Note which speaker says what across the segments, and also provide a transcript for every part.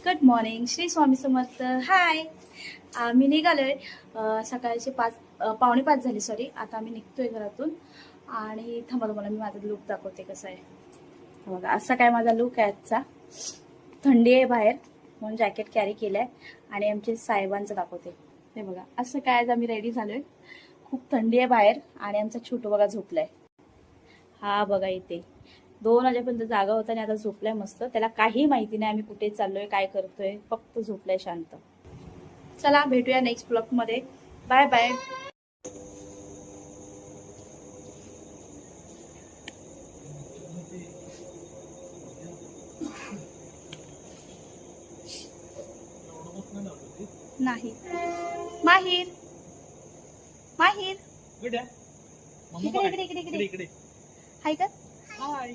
Speaker 1: Good morning, Shri Swami Samarth. हाय, आम्ही निघालोय. सकाळचे 5:45 झाली. सॉरी, आता आम्ही निघतोय घरातून. आणि थांबा, तुम्हाला मी माझा लुक दाखवते कसा आहे. बघा, असा काय माझा लुक आहे आजचा. थंडी आहे बाहेर म्हणून जॅकेट कॅरी केलंय. आणि आमचे साहेबांचं दाखवते. हे बघा, असं काय आज आम्ही रेडी झालोय. खूप थंडी आहे बाहेर. आणि आमचा छोटू बघा झोपलाय. हा बघा, इथे 2 वाजेपर्यंत जागा होता आणि आता झोपलाय मस्त. त्याला काही माहिती नाही आम्ही कुठे चाललोय, काय करतोय, फक्त झोपलाय शांत. चला भेटूया नेक्स्ट ब्लॉग मध्ये. Bye bye. नाही, माहीर माहीर इकडे इकडे इकडे इकडे हाय का. हाय.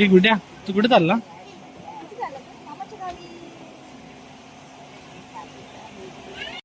Speaker 2: गुड्या, तू कुठे चालला?